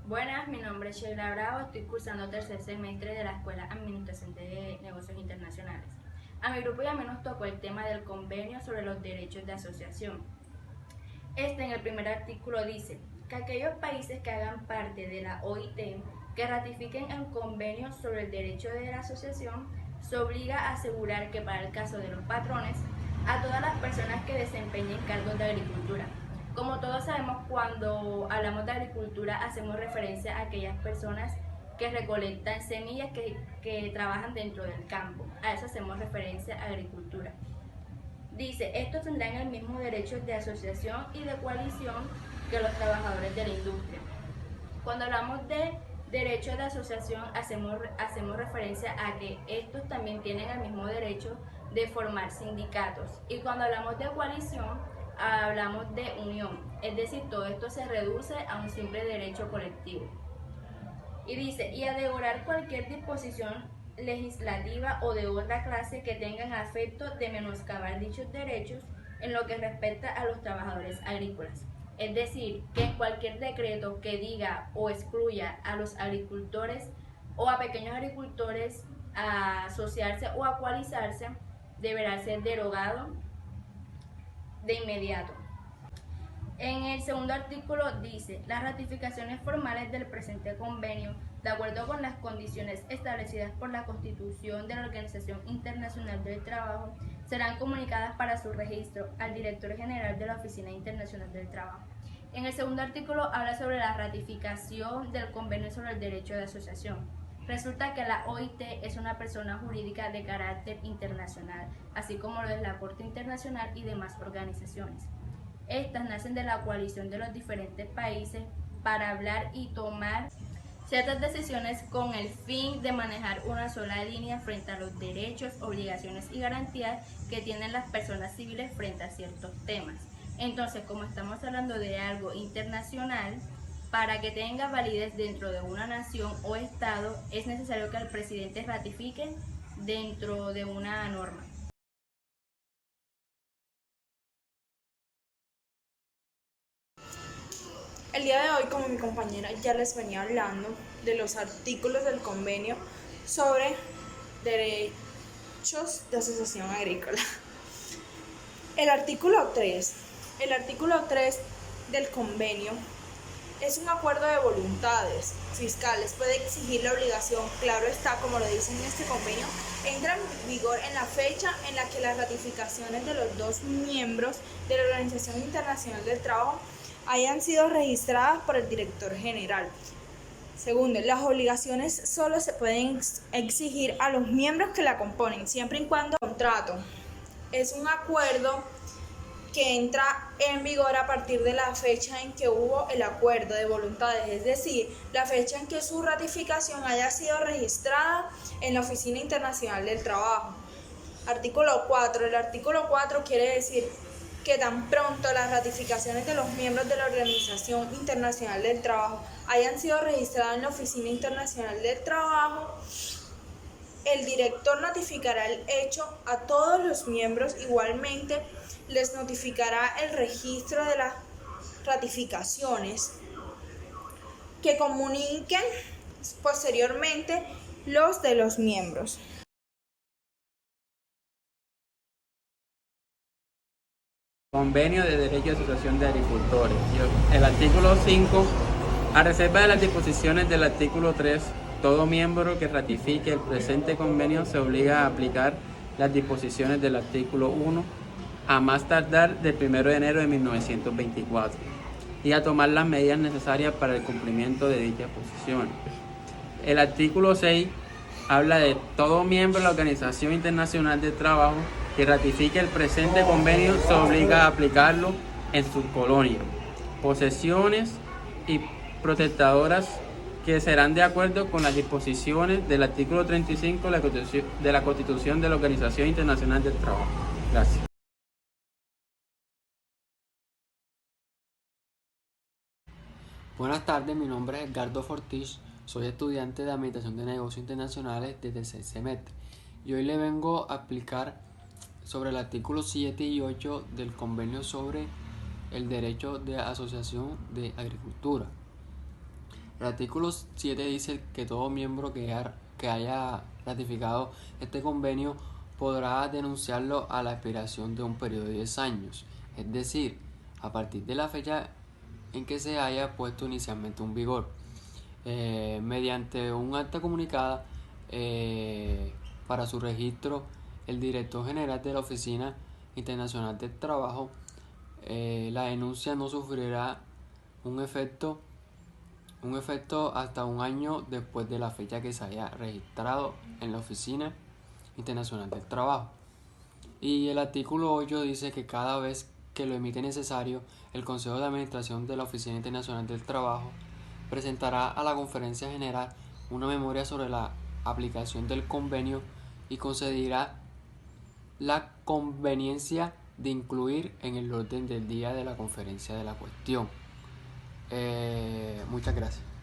Buenas, mi nombre es Sheila Bravo, estoy cursando tercer semestre de la Escuela Administración de Negocios Internacionales. A mi grupo y a mí nos tocó el tema del convenio sobre los derechos de asociación. En el primer artículo dice que aquellos países que hagan parte de la OIT que ratifiquen el convenio sobre el derecho de la asociación se obliga a asegurar que para el caso de los patrones, a todas las personas que desempeñen cargos de agricultura. Como todos sabemos, cuando hablamos de agricultura hacemos referencia a aquellas personas que recolectan semillas que trabajan dentro del campo. A eso hacemos referencia a agricultura. Dice, estos tendrán el mismo derecho de asociación y de coalición que los trabajadores de la industria. Cuando hablamos de derecho de asociación, hacemos referencia a que estos también tienen el mismo derecho de formar sindicatos. Y cuando hablamos de coalición, hablamos de unión. Es decir, todo esto se reduce a un simple derecho colectivo. Y dice, y a derogar cualquier disposición legislativa o de otra clase que tengan afecto de menoscabar dichos derechos en lo que respecta a los trabajadores agrícolas. Es decir, que cualquier decreto que diga o excluya a los agricultores o a pequeños agricultores a asociarse o a coalizarse deberá ser derogado de inmediato. En el segundo artículo dice, las ratificaciones formales del presente convenio, de acuerdo con las condiciones establecidas por la Constitución de la Organización Internacional del Trabajo, serán comunicadas para su registro al Director General de la Oficina Internacional del Trabajo. En el segundo artículo habla sobre la ratificación del convenio sobre el derecho de asociación. Resulta que la OIT es una persona jurídica de carácter internacional, así como lo es la Corte Internacional y demás organizaciones. Estas nacen de la coalición de los diferentes países para hablar y tomar ciertas decisiones con el fin de manejar una sola línea frente a los derechos, obligaciones y garantías que tienen las personas civiles frente a ciertos temas. Entonces, como estamos hablando de algo internacional, para que tenga validez dentro de una nación o estado, es necesario que el presidente ratifique dentro de una norma. El día de hoy, como mi compañera ya les venía hablando de los artículos del convenio sobre derechos de asociación agrícola. El artículo 3. El artículo 3 del convenio es un acuerdo de voluntades fiscales. Puede exigir la obligación, claro está, como lo dice en este convenio, entra en vigor en la fecha en la que las ratificaciones de los dos miembros de la Organización Internacional del Trabajo hayan sido registradas por el director general. Segundo, las obligaciones solo se pueden exigir a los miembros que la componen, siempre y cuando el contrato es un acuerdo que entra en vigor a partir de la fecha en que hubo el acuerdo de voluntades, es decir, la fecha en que su ratificación haya sido registrada en la Oficina Internacional del Trabajo. Artículo 4. El artículo 4 quiere decir que tan pronto las ratificaciones de los miembros de la Organización Internacional del Trabajo hayan sido registradas en la Oficina Internacional del Trabajo, el director notificará el hecho a todos los miembros. Igualmente, les notificará el registro de las ratificaciones que comuniquen posteriormente los de los miembros. Convenio de Derecho de Asociación de Agricultores. El artículo 5, a reserva de las disposiciones del artículo 3, todo miembro que ratifique el presente convenio se obliga a aplicar las disposiciones del artículo 1 a más tardar del 1 de enero de 1924 y a tomar las medidas necesarias para el cumplimiento de dichas posiciones. El artículo 6 habla de todo miembro de la Organización Internacional del Trabajo que ratifique el presente convenio se obliga a aplicarlo en sus colonias, posesiones y protectorados que serán de acuerdo con las disposiciones del artículo 35 de la Constitución de la Organización Internacional del Trabajo. Gracias. Buenas tardes, mi nombre es Edgardo Fortich, soy estudiante de Administración de Negocios Internacionales de tercer semestre y hoy le vengo a explicar sobre el artículo 7 y 8 del convenio sobre el derecho de asociación de agricultura. El artículo 7 dice que todo miembro que haya ratificado este convenio podrá denunciarlo a la expiración de un periodo de 10 años, es decir, a partir de la fecha en que se haya puesto inicialmente en vigor. Mediante un acta comunicada para su registro, el director general de la Oficina Internacional del Trabajo, la denuncia no sufrirá un efecto hasta un año después de la fecha que se haya registrado en la Oficina Internacional del Trabajo. Y el artículo 8 dice que cada vez que lo emite necesario, el Consejo de Administración de la Oficina Internacional del Trabajo presentará a la Conferencia General una memoria sobre la aplicación del convenio y concederá la conveniencia de incluir en el orden del día de la conferencia de la cuestión. Muchas gracias.